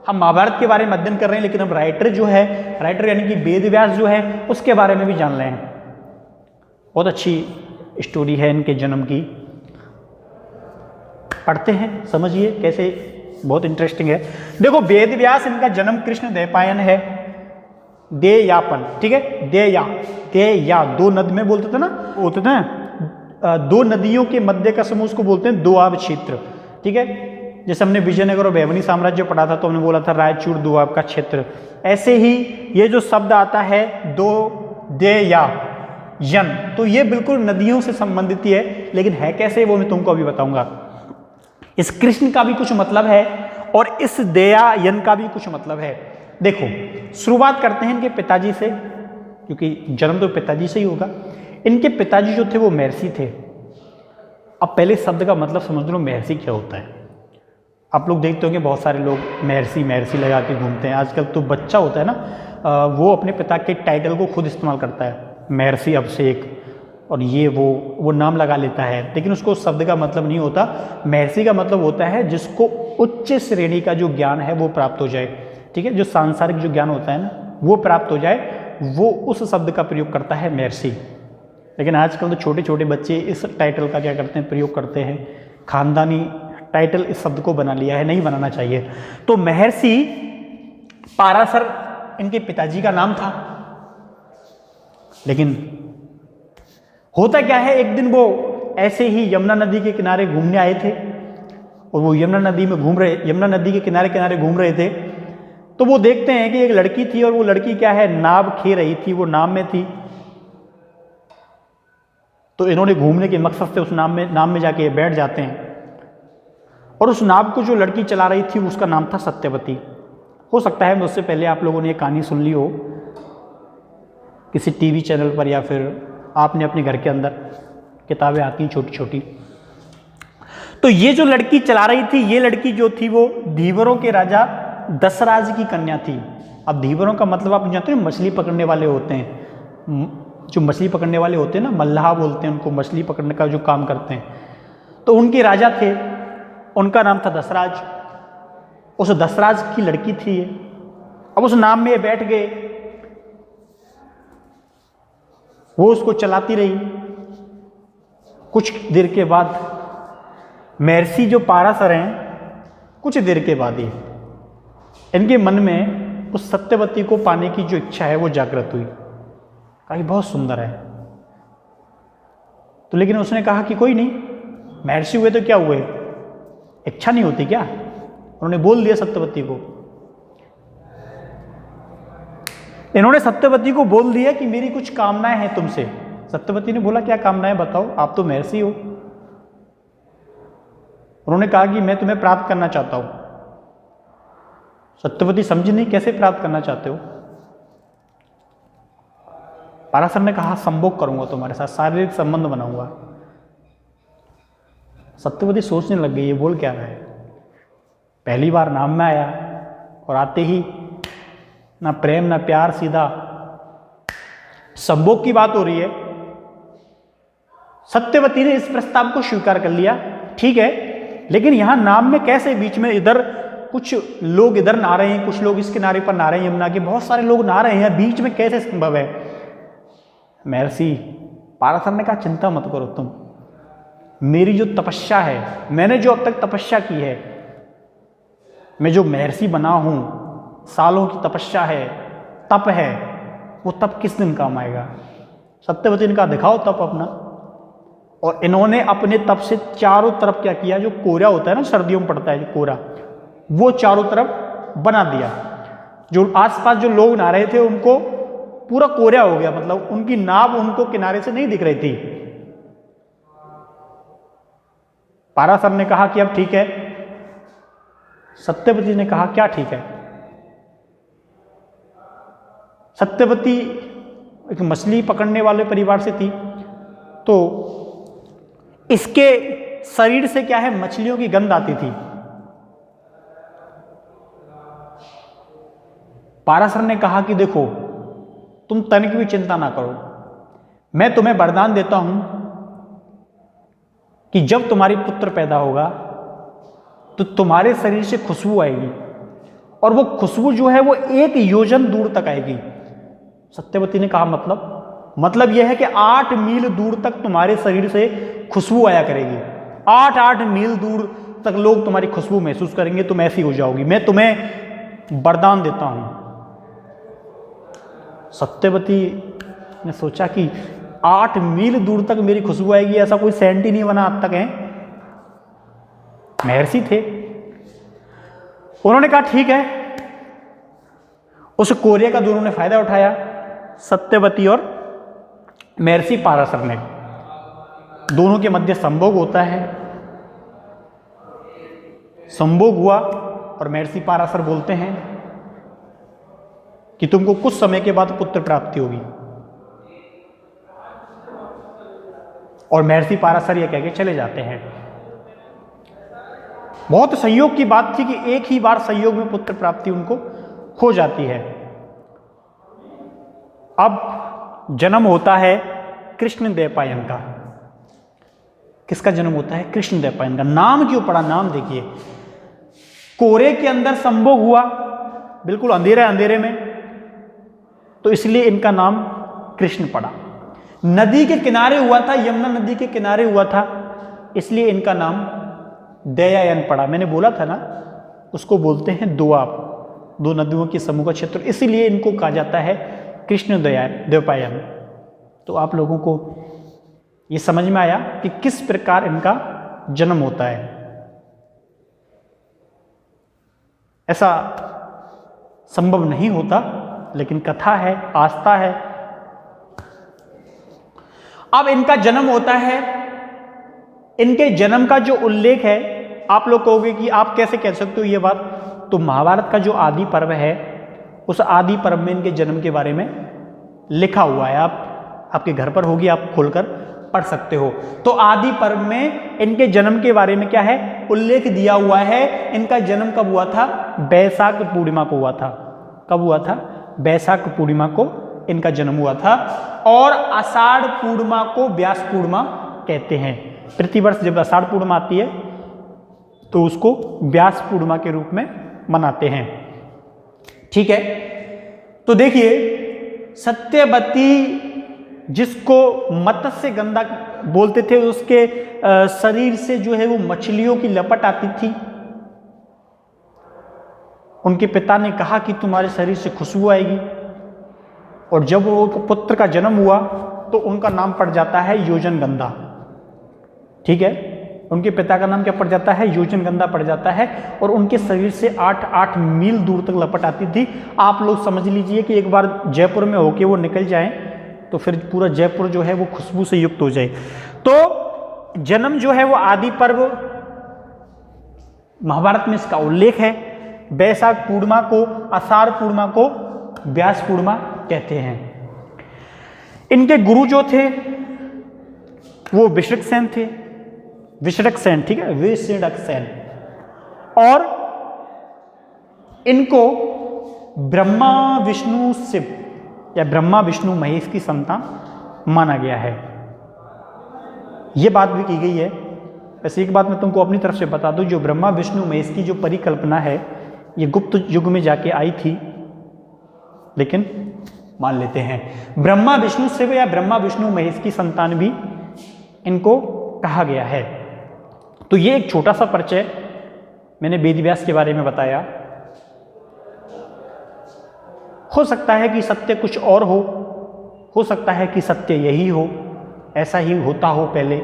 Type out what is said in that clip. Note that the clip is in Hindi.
हम महाभारत के बारे में अध्ययन कर रहे हैं, लेकिन अब राइटर जो है, राइटर यानी कि वेद व्यास जो है, उसके बारे में भी जान रहे हैं। बहुत अच्छी स्टोरी है इनके जन्म की, पढ़ते हैं, समझिए कैसे, बहुत इंटरेस्टिंग है। देखो वेद व्यास, इनका जन्म कृष्ण द्वैपायन है, देयापन, ठीक है, देया दो नद में बोलते थे ना, होते थे ना, दो नदियों के मध्य का समूह उसको बोलते हैं दोआब क्षेत्र, ठीक है। जैसे हमने विजयनगर और वैभवनी साम्राज्य पढ़ा था तो हमने बोला था रायचूर दोआब का क्षेत्र। ऐसे ही ये जो शब्द आता है दो देया यन, तो ये बिल्कुल नदियों से संबंधित ही है, लेकिन है कैसे वो मैं तुमको अभी बताऊंगा। इस कृष्ण का भी कुछ मतलब है और इस देया यन का भी कुछ मतलब है। देखो शुरुआत करते हैं इनके पिताजी से, क्योंकि जन्म तो पिताजी से ही होगा। इनके पिताजी जो थे वो महर्षि थे। अब पहले शब्द का मतलब समझ लो महर्षि क्या होता है। आप लोग देखते होंगे बहुत सारे लोग महर्षि लगा के घूमते हैं। आजकल तो बच्चा होता है ना, वो अपने पिता के टाइटल को खुद इस्तेमाल करता है, महर्षि अभिषेक, और ये वो नाम लगा लेता है, लेकिन उसको शब्द का मतलब नहीं होता। महर्षि का मतलब होता है जिसको उच्च श्रेणी का जो ज्ञान है वो प्राप्त हो जाए, ठीक है, जो सांसारिक जो ज्ञान होता है ना वो प्राप्त हो जाए, वो उस शब्द का प्रयोग करता है महर्षि। लेकिन आजकल तो छोटे छोटे बच्चे इस टाइटल का क्या करते हैं, प्रयोग करते हैं। खानदानी टाइटल इस शब्द को बना लिया है, नहीं बनाना चाहिए। तो महर्षि पाराशर इनके पिताजी का नाम था। लेकिन होता क्या है, एक दिन वो ऐसे ही यमुना नदी के किनारे घूमने आए थे, और वो यमुना नदी के किनारे किनारे घूम रहे थे, तो वो देखते हैं कि एक लड़की थी, और वो लड़की क्या है, नाव खे रही थी, वो नाव में थी। तो इन्होंने घूमने के मकसद से उस नाव में जाके बैठ जाते हैं, और उस नाव को जो लड़की चला रही थी उसका नाम था सत्यवती। हो सकता है उससे पहले आप लोगों ने ये कहानी सुन ली हो किसी टीवी चैनल पर, या फिर आपने अपने घर के अंदर, किताबें आती हैं छोटी छोटी। तो ये जो लड़की चला रही थी, ये लड़की जो थी वो धीवरों के राजा दशराज की कन्या थी। अब धीवरों का मतलब आप जानते हैं, मछली पकड़ने वाले होते हैं, जो मछली पकड़ने वाले होते हैं ना, मल्लाह बोलते हैं उनको, मछली पकड़ने का जो काम करते हैं। तो उनके राजा थे, उनका नाम था दशराज। उस दशराज की लड़की थी ये। अब उस नाव में बैठ गए, वो उसको चलाती रही। कुछ देर के बाद महर्षि जो पाराशर हैं, कुछ देर के बाद ही इनके मन में उस सत्यवती को पाने की जो इच्छा है वो जागृत हुई। कहा बहुत सुंदर है। तो लेकिन उसने कहा कि कोई नहीं, महर्षि हुए तो क्या हुए, इच्छा नहीं होती क्या। उन्होंने बोल दिया सत्यवती को, इन्होंने सत्यवती को बोल दिया कि मेरी कुछ कामनाएं हैं तुमसे। सत्यवती ने बोला क्या कामनाएं बताओ, आप तो महर्षि हो। उन्होंने कहा कि मैं तुम्हें प्राप्त करना चाहता हूं। सत्यवती समझी नहीं, कैसे प्राप्त करना चाहते हो। पाराशर ने कहा संभोग करूंगा तुम्हारे साथ, शारीरिक संबंध बनाऊंगा। सत्यवती सोचने लग गई ये बोल क्या रहा है। पहली बार नाम में आया और आते ही ना प्रेम ना प्यार, सीधा संभोग की बात हो रही है। सत्यवती ने इस प्रस्ताव को स्वीकार कर लिया, ठीक है, लेकिन यहां नाम में कैसे, बीच में इधर कुछ लोग इधर नहा रहे हैं, कुछ लोग इस किनारे पर नहा रहे हैं, यमुना के बहुत सारे लोग नहा रहे हैं, बीच में कैसे संभव है। महर्षि पाराशर ने कहा चिंता मत करो तुम, मेरी जो तपस्या है, मैंने जो अब तक तपस्या की है, मैं जो महर्षि बना हूं, सालों की तपस्या है, तप है, वो तप किस दिन काम आएगा। सत्यवती ने कहा दिखाओ तप अपना। और इन्होंने अपने तप से चारों तरफ क्या किया, जो कोहरा होता है ना, सर्दियों में पड़ता है जो कोहरा, वो चारों तरफ बना दिया। जो आसपास जो लोग नहा रहे थे उनको पूरा कोहरा हो गया, मतलब उनकी नाव उनको किनारे से नहीं दिख रही थी। पाराशर ने कहा कि अब ठीक है। सत्यवती ने कहा क्या ठीक है। सत्यवती एक मछली पकड़ने वाले परिवार से थी, तो इसके शरीर से क्या है, मछलियों की गंध आती थी। पाराशर ने कहा कि देखो तुम तनिक भी चिंता ना करो, मैं तुम्हें वरदान देता हूं कि जब तुम्हारी पुत्र पैदा होगा तो तुम्हारे शरीर से खुशबू आएगी, और वो खुशबू जो है वो 1 योजन दूर तक आएगी। सत्यवती ने कहा मतलब यह है कि 8 मील दूर तक तुम्हारे शरीर से खुशबू आया करेगी। 8 मील दूर तक लोग तुम्हारी खुशबू महसूस करेंगे, तुम ऐसी हो जाओगी, मैं तुम्हें वरदान देता हूं। सत्यवती ने सोचा कि 8 मील दूर तक मेरी खुशबू आएगी, ऐसा कोई सेंट ही नहीं बना आज तक है। महर्षि थे, उन्होंने कहा ठीक है। उस कोरिया का दोनों ने फायदा उठाया, सत्यवती और महर्षि पाराशर ने। दोनों के मध्य संभोग होता है। संभोग हुआ और महर्षि पाराशर बोलते हैं कि तुमको कुछ समय के बाद पुत्र प्राप्ति होगी। और महर्षि पाराशर यह कह के चले जाते हैं। बहुत संयोग की बात थी कि एक ही बार संयोग में पुत्र प्राप्ति उनको हो जाती है। अब जन्म होता है कृष्णद्वैपायन का। किसका जन्म होता है? कृष्णद्वैपायन का। नाम क्यों पड़ा? नाम देखिए, कोरे के अंदर संभोग हुआ, बिल्कुल अंधेरे में, तो इसलिए इनका नाम कृष्ण पड़ा। नदी के किनारे हुआ था, यमुना नदी के किनारे हुआ था, इसलिए इनका नाम दयायन पड़ा। मैंने बोला था ना, उसको बोलते हैं दोआब, 2 नदियों के समूह का क्षेत्र, इसीलिए इनको कहा जाता है कृष्ण द्वैपायन। तो आप लोगों को ये समझ में आया कि किस प्रकार इनका जन्म होता है। ऐसा संभव नहीं होता, लेकिन कथा है, आस्था है। अब इनका जन्म होता है, इनके जन्म का जो उल्लेख है, आप लोग कहोगे कि आप कैसे कह सकते हो ये बात? तो महाभारत का जो आदि पर्व है, उस आदि पर्व में इनके जन्म के बारे में लिखा हुआ है। आपके घर पर होगी, आप खोलकर पढ़ सकते हो। तो आदि पर्व में इनके जन्म के बारे में क्या है? उल्लेख दिया हुआ है। इनका जन्म कब हुआ था? बैसाख पूर्णिमा को हुआ था। कब हुआ था? बैसाख पूर्णिमा को इनका जन्म हुआ था। और आषाढ़ पूर्णिमा को व्यास पूर्णिमा कहते हैं। प्रतिवर्ष जब आषाढ़ पूर्णिमा आती है तो उसको व्यास पूर्णिमा के रूप में मनाते हैं। ठीक है, तो देखिए, सत्यवती जिसको मत्स्य गंधा बोलते थे, उसके शरीर से जो है वो मछलियों की लपट आती थी। उनके पिता ने कहा कि तुम्हारे शरीर से खुशबू आएगी, और जब वो पुत्र का जन्म हुआ तो उनका नाम पड़ जाता है योजन गंधा। ठीक है, उनके पिता का नाम क्या पड़ जाता है? योजन गंधा पड़ जाता है। और उनके शरीर से 8 मील दूर तक लपट आती थी। आप लोग समझ लीजिए कि एक बार जयपुर में होके वो निकल जाएं तो फिर पूरा जयपुर जो है वो खुशबू से युक्त हो जाए। तो जन्म जो है वो आदि पर्व, महाभारत में इसका उल्लेख है। बैसाख पूर्णिमा को, आषाढ़ पूर्णिमा को व्यास पूर्णिमा कहते हैं। इनके गुरु जो थे वो विषडकसेन थे। विषडकसेन, ठीक है, विषडकसेन। और इनको ब्रह्मा विष्णु शिव या ब्रह्मा विष्णु महेश की संतान माना गया है। यह बात भी की गई है। वैसे एक बात मैं तुमको अपनी तरफ से बता दूं, जो ब्रह्मा विष्णु महेश की जो परिकल्पना है, ये गुप्त युग में जाके आई थी, लेकिन मान लेते हैं ब्रह्मा विष्णु शिव या ब्रह्मा विष्णु महेश की संतान भी इनको कहा गया है। तो ये एक छोटा सा परिचय मैंने वेद व्यास के बारे में बताया। हो सकता है कि सत्य कुछ और हो सकता है कि सत्य यही हो, ऐसा ही होता हो पहले।